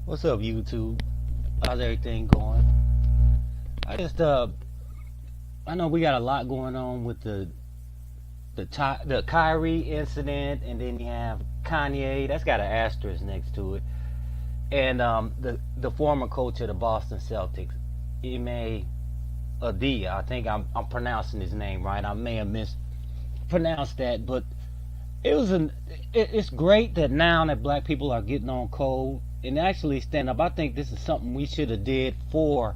What's up, YouTube? How's everything going? I just I know we got a lot going on with the Kyrie incident, and then you have Kanye. That's got an asterisk next to it, and the former coach of the Boston Celtics, Ime Udoka. I think I'm pronouncing his name right. I may have mispronounced that, but it's great that now that black people are getting on code and actually stand up. I think this is something we should have did for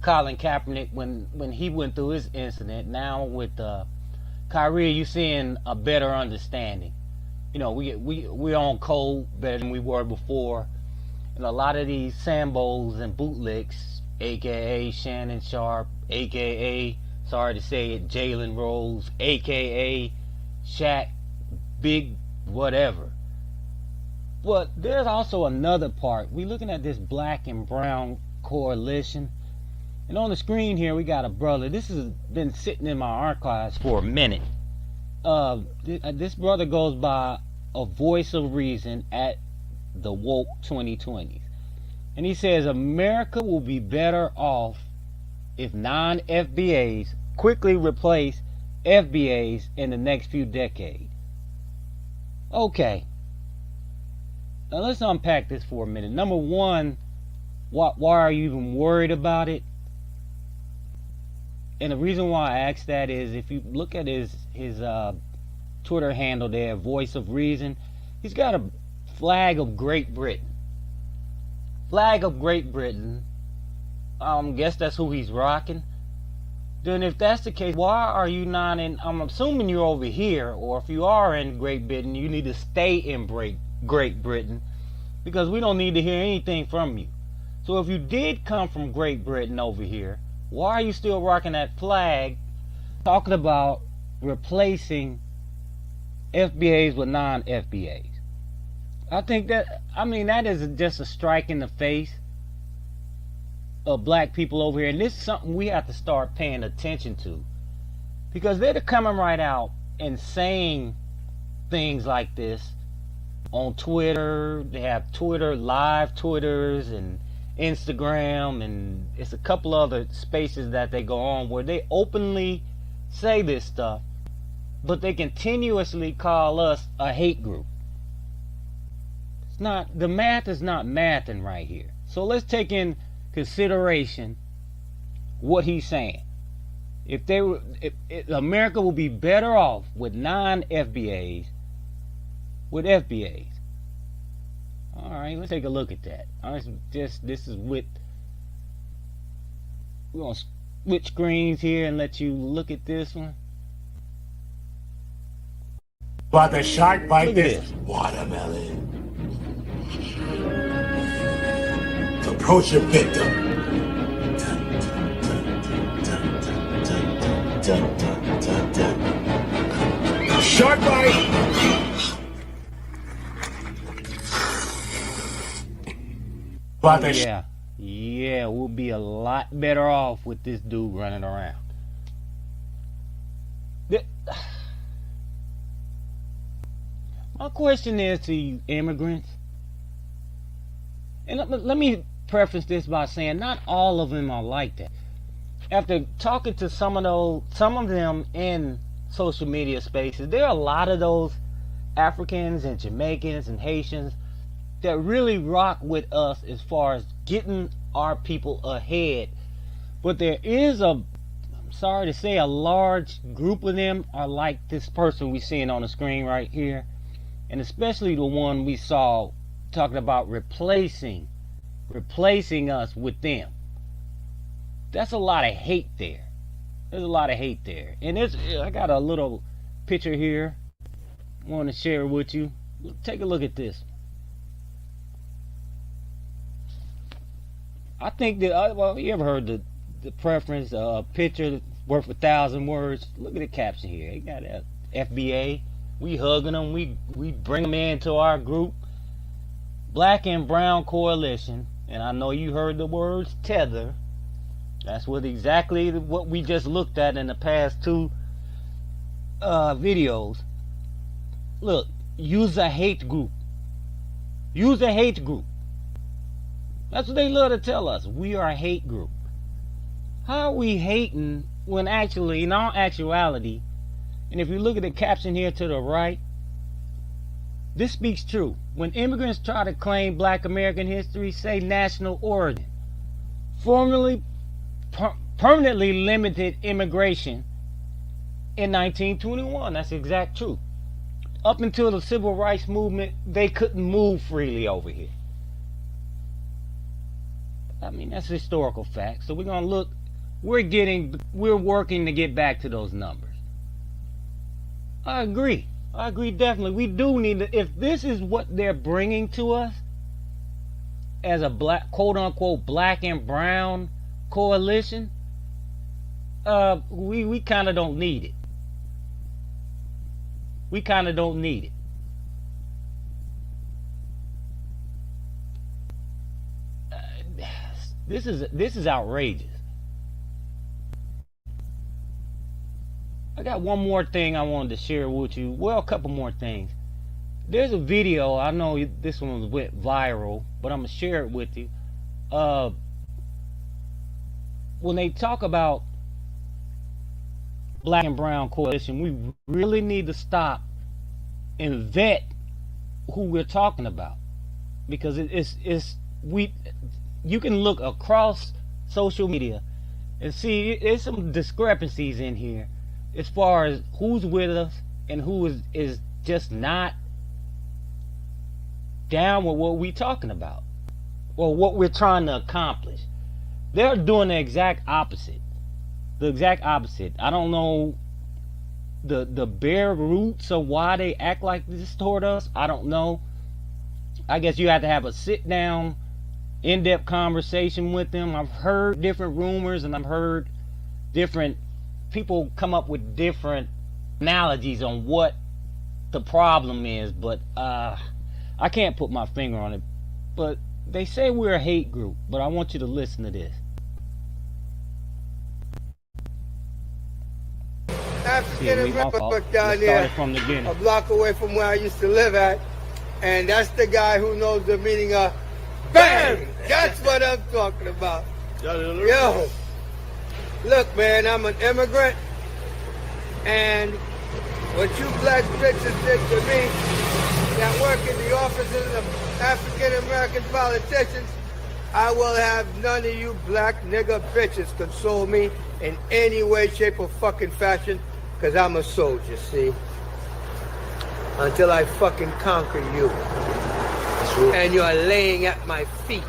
Colin Kaepernick when he went through his incident. Now with Kyrie, you seeing a better understanding. You know, we're on code better than we were before, and a lot of these Sambos and bootlicks, aka Shannon Sharp, aka, sorry to say it, Jalen Rose, aka Shaq, Big whatever. But there's also another part. We looking at this black and brown coalition. And on the screen here, we got a brother. This has been sitting in my archives for a minute. This brother goes by a voice of reason at the woke 2020s. And he says America will be better off if non-FBAs quickly replace FBAs in the next few decades. Okay. Now let's unpack this for a minute. Number one, why are you even worried about it? And the reason why I ask that is if you look at his Twitter handle there, Voice of Reason, he's got a flag of Great Britain. Flag of Great Britain. Guess that's who he's rocking. Then if that's the case, why are you not in, I'm assuming you're over here, or if you are in Great Britain, you need to stay in Great Britain, because we don't need to hear anything from you. So if you did come from Great Britain over here, why are you still rocking that flag talking about replacing FBAs with non-FBAs? I think that is just a strike in the face of black people over here, and this is something we have to start paying attention to, because they're coming right out and saying things like this on Twitter. They have Twitter live Twitters and Instagram, and it's a couple other spaces that they go on where they openly say this stuff, but they continuously call us a hate group. It's not, the math is not mathing right here. So let's take in consideration what he's saying. If America will be better off with non-FBAs with FBAs. All right, let's take a look at that. This is with, we're gonna switch screens here and let you look at this one. But the shark bite this watermelon. Approach your victim. Shark bite. Yeah, we'll be a lot better off with this dude running around. My question is to you immigrants, and let me preface this by saying not all of them are like that. After talking to some of them in social media spaces, there are a lot of those Africans and Jamaicans and Haitians that really rock with us as far as getting our people ahead. But there is I'm sorry to say, a large group of them are like this person we seeing on the screen right here, and especially the one we saw talking about replacing us with them. That's a lot of hate there. There's a lot of hate there. And I got a little picture here I want to share with you. Take a look at this. I think that, well, you ever heard the preference, picture worth 1,000 words? Look at the caption here. They got that FBA. We hugging them. We bring them into our group. Black and Brown Coalition. And I know you heard the words tether. That's exactly what we just looked at in the past two videos. Look, use a hate group. Use a hate group. That's what they love to tell us. We are a hate group. How are we hating when actually, in all actuality, and if you look at the caption here to the right, this speaks true. When immigrants try to claim Black American history, say national origin, formerly permanently limited immigration in 1921. That's the exact truth. Up until the civil rights movement, they couldn't move freely over here. I mean, that's historical fact. So we're going to look, we're working to get back to those numbers. I agree definitely. We do need to, if this is what they're bringing to us as a black, quote unquote, black and brown coalition, we kind of don't need it. We kind of don't need it. This is outrageous. I got one more thing I wanted to share with you. Well, a couple more things. There's a video, I know this one went viral, but I'm going to share it with you. When they talk about Black and Brown Coalition, we really need to stop and vet who we're talking about. Because you can look across social media and see there's some discrepancies in here as far as who's with us and who is just not down with what we're talking about or what we're trying to accomplish. They're doing the exact opposite. The exact opposite. I don't know the bare roots of why they act like this toward us. I don't know. I guess you have to have a sit down, in-depth conversation with them. I've heard different rumors and I've heard different people come up with different analogies on what the problem is, but I can't put my finger on it. But they say we're a hate group, but I want you to listen to this. African American down there, a block away from where I used to live at, and that's the guy who knows the meaning of bang. That's what I'm talking about. Yo, look, man, I'm an immigrant, and what you black bitches did to me that work in the offices of African American politicians, I will have none of you black nigga bitches console me in any way, shape, or fucking fashion, because I'm a soldier, see? Until I fucking conquer you. And you're laying at my feet,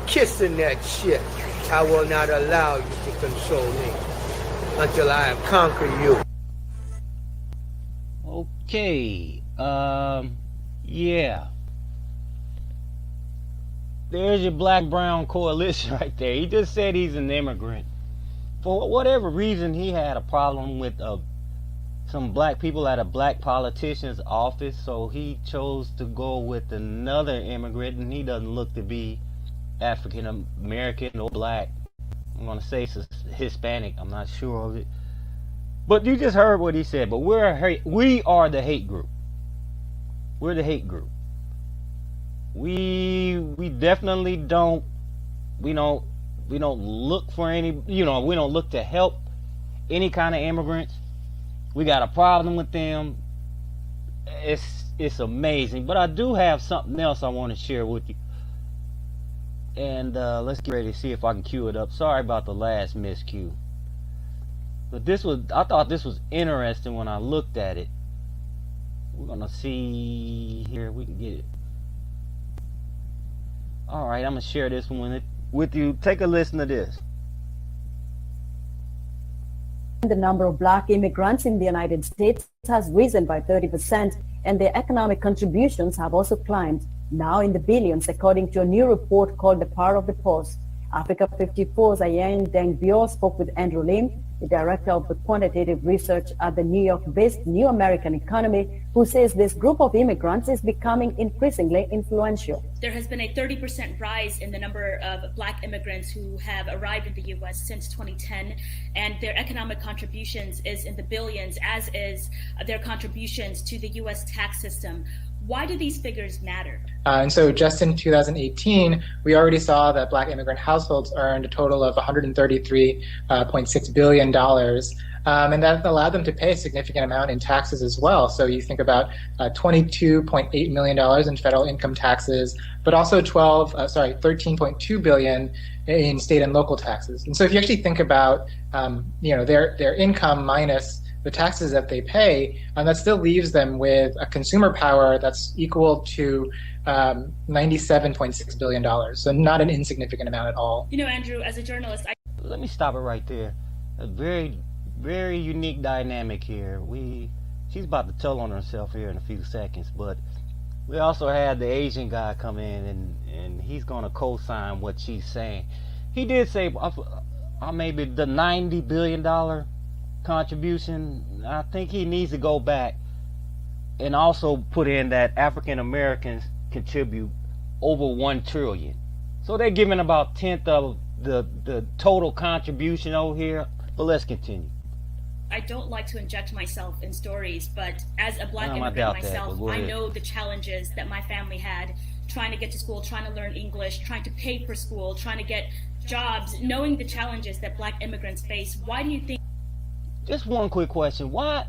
kissing that shit. I will not allow you to console me until I have conquered you. Okay, yeah. There's your Black-Brown coalition right there. He just said he's an immigrant. For whatever reason, he had a problem with some black people at a black politician's office, so he chose to go with another immigrant, and he doesn't look to be African American or black. I'm gonna say it's Hispanic. I'm not sure of it, but you just heard what he said. But we are the hate group. We're the hate group. We definitely don't. We don't look for any. We don't look to help any kind of immigrants. We got a problem with them. It's amazing. But I do have something else I want to share with you. And let's get ready to see if I can cue it up. Sorry about the last miscue. But I thought this was interesting when I looked at it. We're gonna see here. We can get it. All right, I'm gonna share this one with you. Take a listen to this. The number of black immigrants in the United States has risen by 30%, and their economic contributions have also climbed, now in the billions, according to a new report called The Power of the Pause. Africa 54's Ayen Dengbyor spoke with Andrew Lim, the director of the quantitative research at the New York-based New American Economy, who says this group of immigrants is becoming increasingly influential. There has been a 30% rise in the number of black immigrants who have arrived in the U.S. since 2010, and their economic contributions is in the billions, as is their contributions to the U.S. tax system. Why do these figures matter? And so just in 2018, we already saw that Black immigrant households earned a total of $133.6 billion. And that allowed them to pay a significant amount in taxes as well. So you think about $22.8 million in federal income taxes, but also $13.2 billion in state and local taxes. And so if you actually think about their income minus the taxes that they pay, that still leaves them with a consumer power that's equal to $97.6 billion. So not an insignificant amount at all. You know, Andrew, as a journalist, Let me stop it right there. A very, very unique dynamic here. She's about to tell on herself here in a few seconds, but we also had the Asian guy come in, and he's going to co-sign what she's saying. He did say maybe the $90 billion contribution. I think he needs to go back and also put in that African Americans contribute over $1 trillion. So they're giving about 1/10 of the total contribution over here. But let's continue. I don't like to inject myself in stories, but as a Black I immigrant doubt that, myself, but go I ahead. know the challenges that my family had trying to get to school, trying to learn English, trying to pay for school, trying to get jobs, knowing the challenges that Black immigrants face. Why do you think? Just one quick question. Why?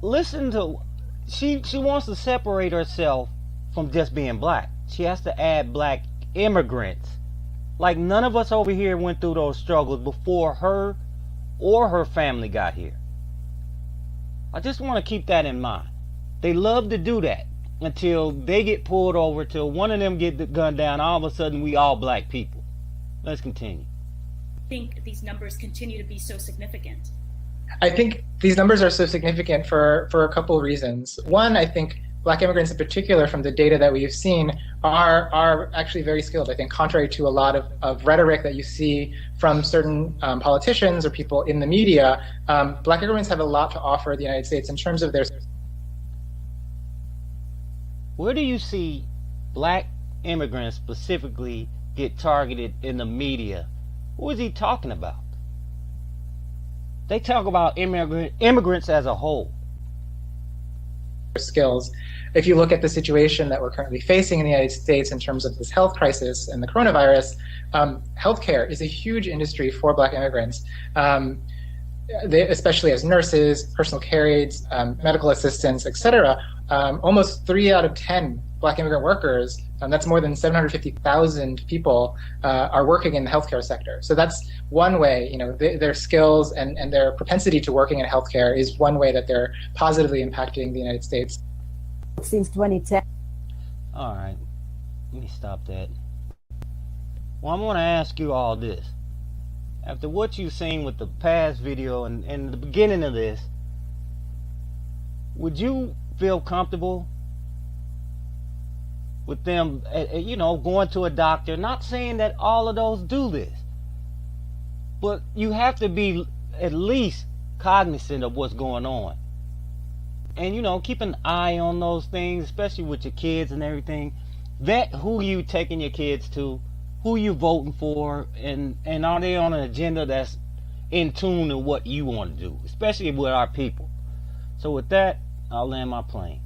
Listen to, she wants to separate herself from just being black. She has to add Black immigrants. Like none of us over here went through those struggles before her or her family got here. I just want to keep that in mind. They love to do that until they get pulled over, till one of them get the gun down. All of a sudden, we all black people. Let's continue. Think these numbers continue to be so significant? I think these numbers are so significant for a couple of reasons. One, I think Black immigrants in particular, from the data that we've seen, are actually very skilled. I think contrary to a lot of rhetoric that you see from certain politicians or people in the media, Black immigrants have a lot to offer the United States in terms of their... Where do you see Black immigrants specifically get targeted in the media? Who is he talking about? They talk about immigrants as a whole. skills. If you look at the situation that we're currently facing in the United States in terms of this health crisis and the coronavirus, healthcare is a huge industry for Black immigrants, especially as nurses, personal care aides, medical assistants, etc. Almost 3 out of 10 Black immigrant workers, that's more than 750,000 people, are working in the healthcare sector. So that's one way, their skills and their propensity to working in healthcare is one way that they're positively impacting the United States. Since 2010. All right, let me stop that. Well, I'm going to ask you all this. After what you've seen with the past video and the beginning of this, would you feel comfortable with them, going to a doctor? Not saying that all of those do this, but you have to be at least cognizant of what's going on. And, keep an eye on those things, especially with your kids and everything. Vet who you taking your kids to, who you voting for, and are they on an agenda that's in tune to what you want to do, especially with our people. So with that, I'll land my plane.